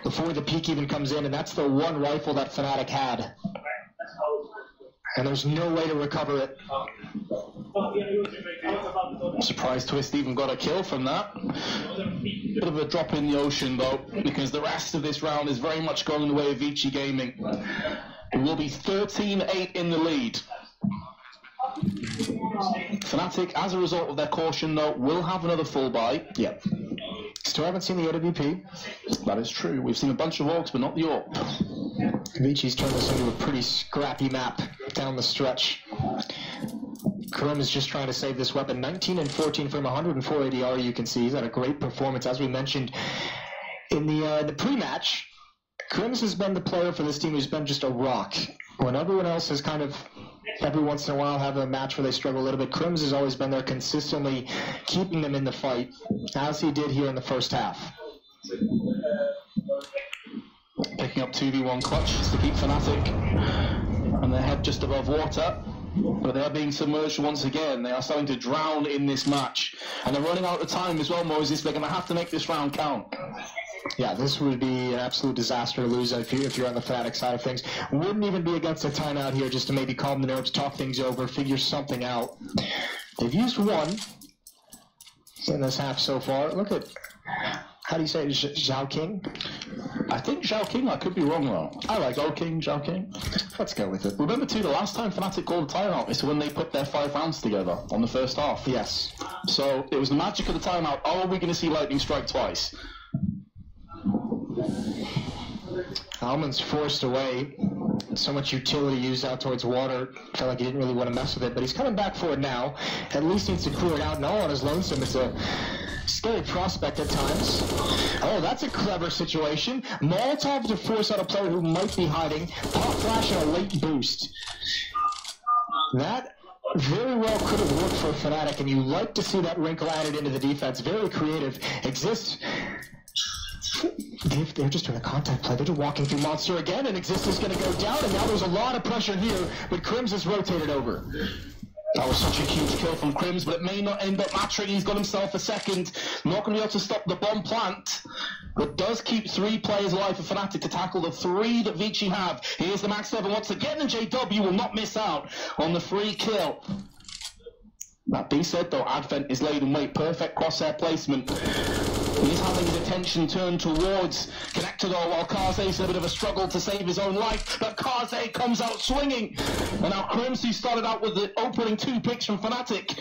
before the peek even comes in, and that's the one rifle that Fnatic had. And there's no way to recover it. I'm surprised Twist even got a kill from that. Bit of a drop in the ocean, though, because the rest of this round is very much going the way of Vici Gaming. It will be 13-8 in the lead. Fnatic, as a result of their caution, though, will have another full buy. Yep. Still haven't seen the AWP. That is true. We've seen a bunch of orcs, but not the AWP. Vici's turned this into a pretty scrappy map down the stretch. Krim is just trying to save this weapon. 19 and 14 from 104 ADR, you can see. He's had a great performance. As we mentioned in the pre-match, Krims has been the player for this team who's been just a rock. When everyone else has kind of every once in a while have a match where they struggle a little bit, Krims has always been there consistently keeping them in the fight, as he did here in the first half. Picking up 2v1 clutch to keep Fnatic and their head just above water. But they are being submerged once again. They are starting to drown in this match. And they're running out of time as well, Moses. They're going to have to make this round count. Yeah, this would be an absolute disaster to lose if you're on the Fnatic side of things. Wouldn't even be against a timeout here just to maybe calm the nerves, talk things over, figure something out. They've used one in this half so far. Look at, how do you say it, Zhao King? I think Zhao King, I could be wrong though. I like Zhao King. Let's go with it. Remember too, the last time Fnatic called a timeout is when they put their 5 rounds together on the first half. Yes. So it was the magic of the timeout. Oh, are we going to see lightning strike twice? Almond's forced away. So much utility used out towards water. Felt like he didn't really want to mess with it, but he's coming back for it now. At least needs to clear it out. And all on his lonesome. It's a scary prospect at times. Oh, that's a clever situation. Molotov to force out a player who might be hiding. Pop flash and a late boost. That very well could have worked for Fnatic, and you like to see that wrinkle added into the defense. Very creative. Exists. They're just doing a contact play. They're just walking through Monster again, and Exist is going to go down, and now there's a lot of pressure here, but Krims is rotated over. That was such a huge kill from Krims, but it may not end up mattering. He's got himself a second. Not going to be able to stop the bomb plant, but does keep 3 players alive for Fnatic to tackle the 3 that Vici have. Here's the Max 7 once again, and JW will not miss out on the free kill. That being said, though, Advent is laid in wait. Perfect crosshair placement. He's having his attention turned towards Connector, though, while Kaze's in a bit of a struggle to save his own life. But Kaze comes out swinging. And now Krims, who started out with the opening 2 picks from Fnatic,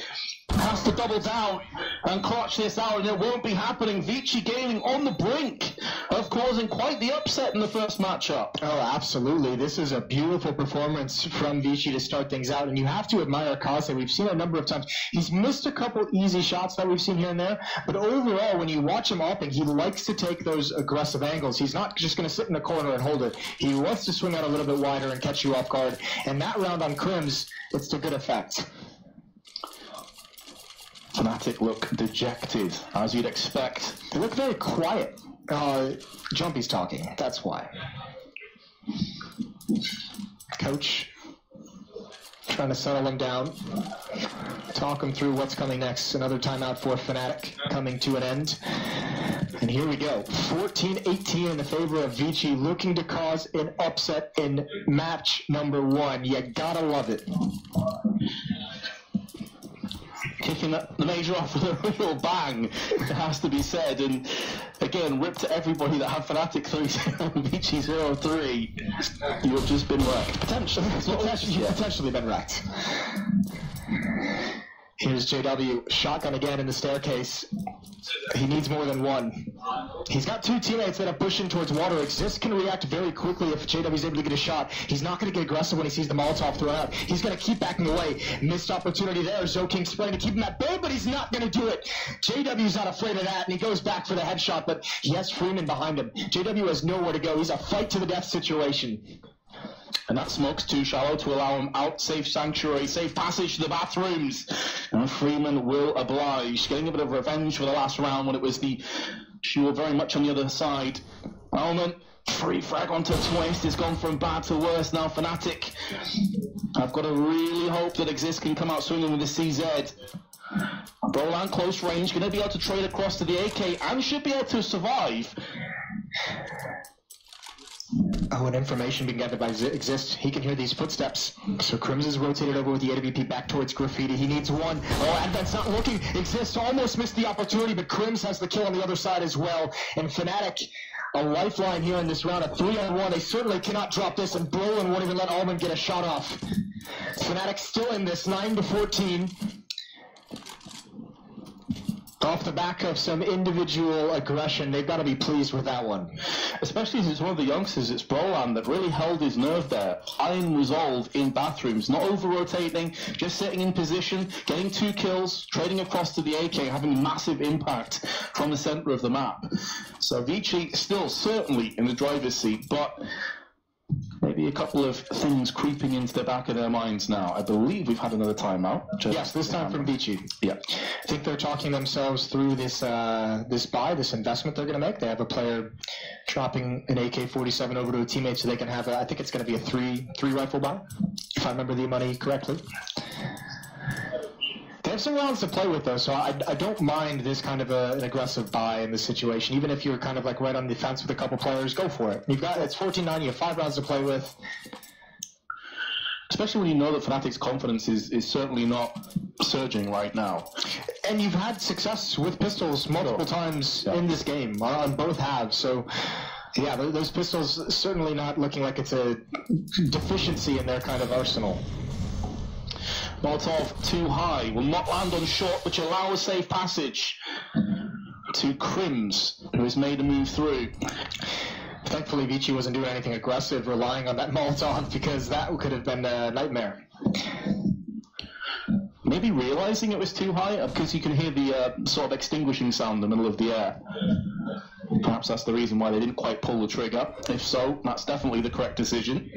has to double down and clutch this out, and it won't be happening. Vici Gaming on the brink of causing quite the upset in the first matchup. Oh, absolutely. This is a beautiful performance from Vici to start things out, and you have to admire Kaze. We've seen a number of times. He's missed a couple easy shots that we've seen here and there, but overall, when you watch him open, he likes to take those aggressive angles. He's not just going to sit in the corner and hold it. He wants to swing out a little bit wider and catch you off guard, and that round on Krims, it's to good effect. Fnatic look dejected, as you'd expect. They look very quiet. Jumpy's talking, that's why. Coach trying to settle him down, talk him through what's coming next. Another timeout for Fnatic coming to an end. And here we go. 14-18 in the favor of Vici, looking to cause an upset in match number 1. You gotta love it. Kicking the major off with a real bang, it has to be said. And again, rip to everybody that had Fnatic 3-0 and Vici 0-3. You have just been wrecked. Potentially been wrecked. Here's JW, shotgun again in the staircase. He needs more than one. He's got two teammates that are pushing towards water. Exist can react very quickly if JW is able to get a shot. He's not going to get aggressive when he sees the Molotov thrown out. He's going to keep backing away. Missed opportunity there. Zoking spraying to keep him at bay, but he's not going to do it. JW's not afraid of that, and he goes back for the headshot, but he has Freeman behind him. JW has nowhere to go. He's a fight to the death situation. And that smoke's too shallow to allow him out. Safe sanctuary, safe passage to the bathrooms. And Freeman will oblige. Getting a bit of revenge for the last round when it was the Shul very much on the other side. Moment. Free frag onto Twist. It's gone from bad to worse now. Fnatic. I've got to really hope that Exist can come out swinging with the CZ. Brolan close range. Going to be able to trade across to the AK and should be able to survive. Oh, and information being gathered by Exist. He can hear these footsteps. So Crims is rotated over with the AWP back towards Graffiti. He needs one. Oh, Advent's not looking. Exist almost missed the opportunity, but Crims has the kill on the other side as well. And Fnatic, a lifeline here in this round, a 3-on-1. They certainly cannot drop this, and Brolin won't even let Allman get a shot off. Fnatic still in this, 9-14. Off the back of some individual aggression, they've got to be pleased with that one. Especially as it's one of the youngsters, it's Brolan that really held his nerve there. Iron resolve in bathrooms, not over-rotating, just sitting in position, getting 2 kills, trading across to the AK, having massive impact from the center of the map. So Vici still certainly in the driver's seat, but maybe a couple of things creeping into the back of their minds now. I believe we've had another timeout. Yes, this time from Vici. Yeah. I think they're talking themselves through this this investment they're going to make. They have a player dropping an AK-47 over to a teammate so they can have I think it's going to be a three rifle buy, if I remember the money correctly. They have some rounds to play with, though, so I don't mind this kind of an aggressive buy in this situation. Even if you're kind of like right on the fence with a couple players, go for it. It's 14-9, you have 5 rounds to play with. Especially when you know that Fnatic's confidence is certainly not surging right now. And you've had success with pistols multiple times in this game, on both halves, so yeah, those pistols certainly not looking like it's a deficiency in their kind of arsenal. Molotov too high, will not land on short, which allows safe passage to Crims, who has made a move through. Thankfully, Vici wasn't doing anything aggressive, relying on that Molotov, because that could have been a nightmare. Maybe realizing it was too high, because you can hear the sort of extinguishing sound in the middle of the air. Perhaps that's the reason why they didn't quite pull the trigger. If so, that's definitely the correct decision.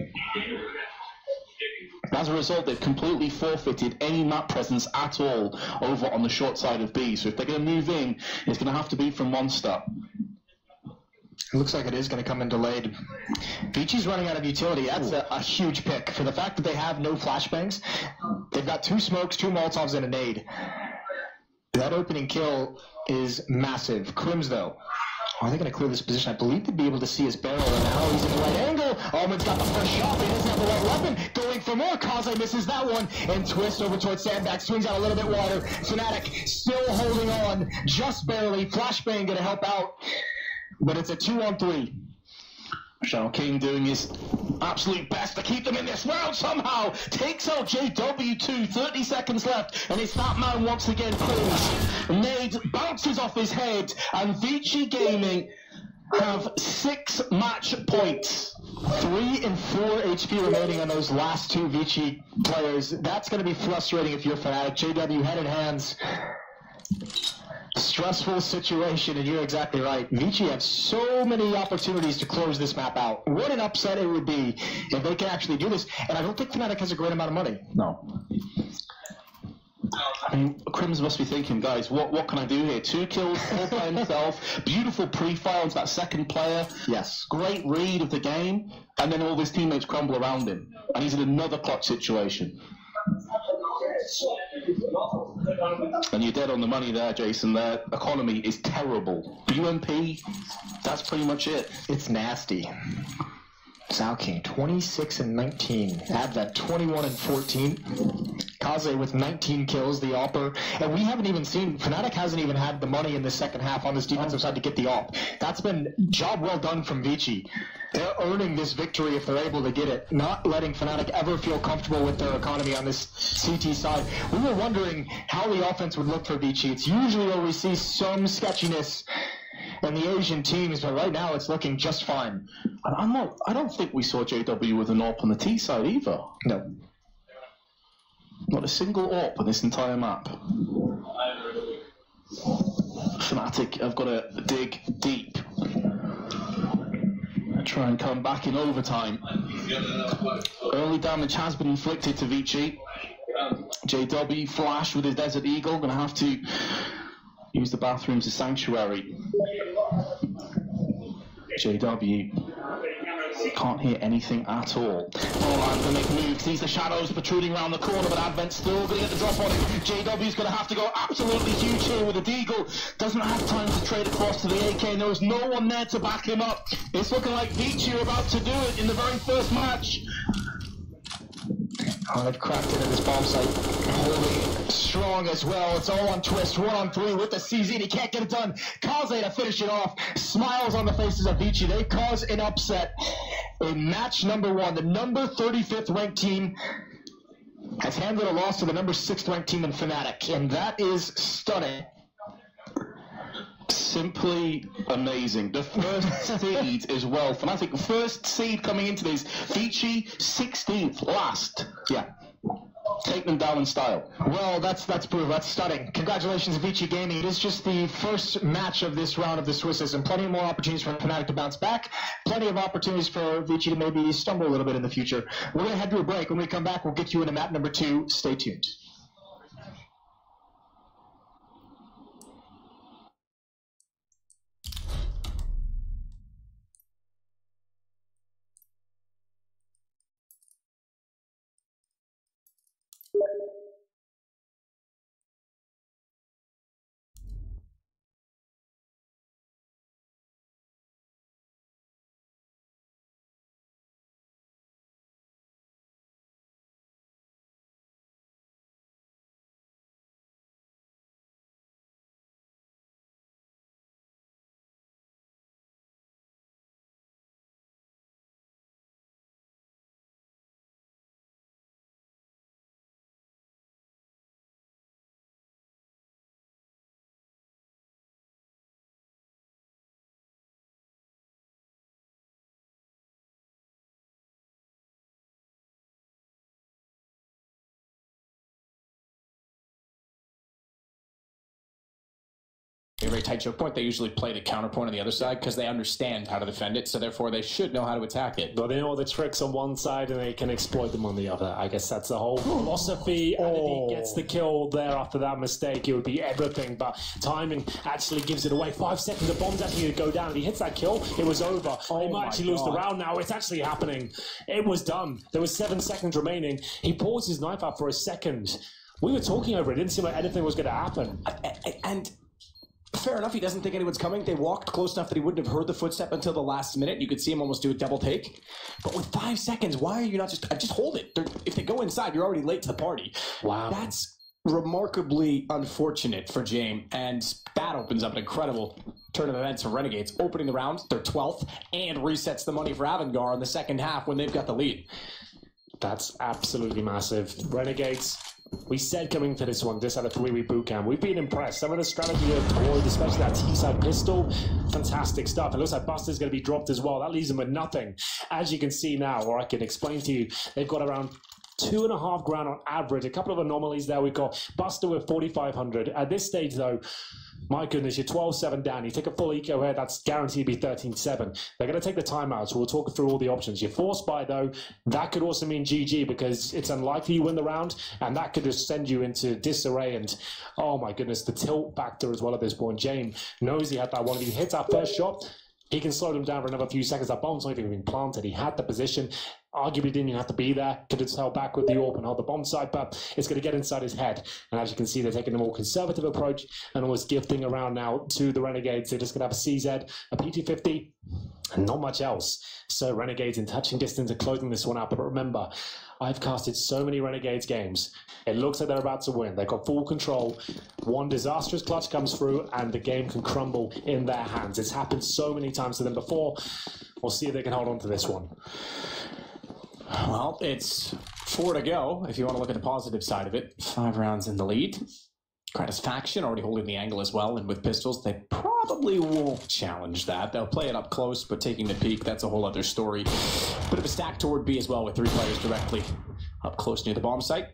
As a result, they've completely forfeited any map presence at all over on the short side of B. So if they're going to move in, it's going to have to be from Monster. It looks like it is going to come in delayed. Vici's running out of utility. That's a huge pick. For the fact that they have no flashbangs, they've got 2 smokes, 2 Molotovs, and a nade. That opening kill is massive. Crims, though. Are they going to clear this position? I believe they'd be able to see his barrel, and now he's in the right angle. Allman's got the first shot, but he doesn't have the right weapon. Going for more. Kaze misses that one, and Twist over towards Sandbag. Swings out a little bit wider. Fnatic still holding on, just barely. Flashbang going to help out, but it's a 2-on-3. Shadow King doing his absolute best to keep them in this round somehow. Takes out JW2, 30 seconds left, and it's that man once again, Crims. Nade bounces off his head, and Vici Gaming have 6 match points. 3 and 4 HP remaining on those last 2 Vici players. That's going to be frustrating if you're Fnatic. JW head and hands. Stressful situation, and you're exactly right. Vici have so many opportunities to close this map out. What an upset it would be if they can actually do this. And I don't think Fnatic has a great amount of money. No. I mean, Crims must be thinking, guys, what can I do here? 2 kills all by himself. Beautiful pre-fire onto that second player. Yes. Great read of the game. And then all of his teammates crumble around him. And he's in another clutch situation. And you're dead on the money there, Jason. Their economy is terrible. UMP, that's pretty much it. It's nasty. Sao King, 26 and 19. Advent, 21 and 14. Kaze with 19 kills, the AWPer. And we haven't even seen, Fnatic hasn't even had the money in the second half on this defensive side to get the AWP. That's been job well done from Vici. They're earning this victory if they're able to get it, not letting Fnatic ever feel comfortable with their economy on this CT side. We were wondering how the offense would look for Vici. It's usually where we see some sketchiness in the Asian teams, but right now it's looking just fine. I don't think we saw JW with an AWP on the T side either. No. Not a single AWP on this entire map. Fnatic have got to dig deep. Try and come back in overtime. Early damage has been inflicted to Vici. JW Flash with his Desert Eagle, going to have to use the bathrooms as sanctuary. JW can't hear anything at all. Oh, I'm going to make moves. Sees the shadows protruding around the corner, but Advent's still going to get the drop on him. JW's going to have to go absolutely huge here with the Deagle. Doesn't have time to trade across to the AK, and there is no one there to back him up. It's looking like Vici are about to do it in the very first match. Oh, they've cracked into this bomb site. Holding strong as well. It's all on Twist. 1-on-3 with the CZ, and he can't get it done. Kaze to finish it off. Smiles on the faces of Vici. They cause an upset in match number 1. The number 35th ranked team has handled a loss to the number 6th ranked team in Fnatic, and that is stunning. Simply amazing. The first seed as well. Fnatic first seed coming into this. Vici 16th last. Yeah. Take them down in style. Well, that's proof. That's stunning. Congratulations, Vici Gaming. It is just the first match of this round of the Swissism. Plenty more opportunities for Fnatic to bounce back. Plenty of opportunities for Vici to maybe stumble a little bit in the future. We're going to head to a break. When we come back, we'll get you into map number 2. Stay tuned. A very tight choke point. They usually play the counterpoint on the other side because they understand how to defend it, so therefore they should know how to attack it. But they know the tricks on one side and they can exploit them on the other. I guess that's the whole philosophy. And if he gets the kill there after that mistake, it would be everything. But timing actually gives it away. 5 seconds, the bomb's actually going to go down. If he hits that kill, it was over. They might actually lose the round now. It's actually happening. It was done. There was 7 seconds remaining. He paused his knife out for a second. We were talking over it. It didn't seem like anything was going to happen. And fair enough, he doesn't think anyone's coming. They walked close enough that he wouldn't have heard the footstep until the last minute. You could see him almost do a double take. But with 5 seconds, why are you not just hold it? If they go inside, you're already late to the party. Wow. That's remarkably unfortunate for James, and that opens up an incredible turn of events for Renegades, opening the round, their 12th, and resets the money for Avangard in the second half when they've got the lead. That's absolutely massive. Renegades, we said coming to this one, this had a 3-week boot camp. We've been impressed. Some of the strategy they've deployed, especially that T-side pistol, fantastic stuff. It looks like Buster's going to be dropped as well. That leaves them with nothing. As you can see now, or I can explain to you, they've got around 2.5 grand on average. A couple of anomalies there. We've got Buster with 4,500. At this stage, though, my goodness, you're 12-7 down. You take a full eco here, that's guaranteed to be 13-7. They're going to take the timeout, so we'll talk through all the options. Your force buy, though, that could also mean GG because it's unlikely you win the round, and that could just send you into disarray. And, oh my goodness, the tilt factor as well at this point. James knows he had that one. If he hits that first shot, he can slow them down for another few seconds. That bomb's not even been planted. He had the position. Arguably didn't even have to be there. Could have held back with the AWP and held the bomb side, but it's going to get inside his head. And as you can see, they're taking a more conservative approach and almost gifting around now to the Renegades. They're just going to have a CZ, a P250, and not much else. So Renegades in touching distance are closing this one up. But remember, I've casted so many Renegades games. It looks like they're about to win. They've got full control. One disastrous clutch comes through and the game can crumble in their hands. It's happened so many times to them before. We'll see if they can hold on to this one. Well, it's 4 to go, if you want to look at the positive side of it. 5 rounds in the lead. Kratos faction already holding the angle as well, and with pistols, they probably won't challenge that. They'll play it up close, but taking the peak, that's a whole other story. Bit of a stack toward B as well, with 3 players directly up close near the bomb site.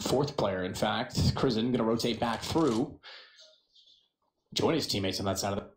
4th player, in fact, Krisen, going to rotate back through. Join his teammates on that side of the...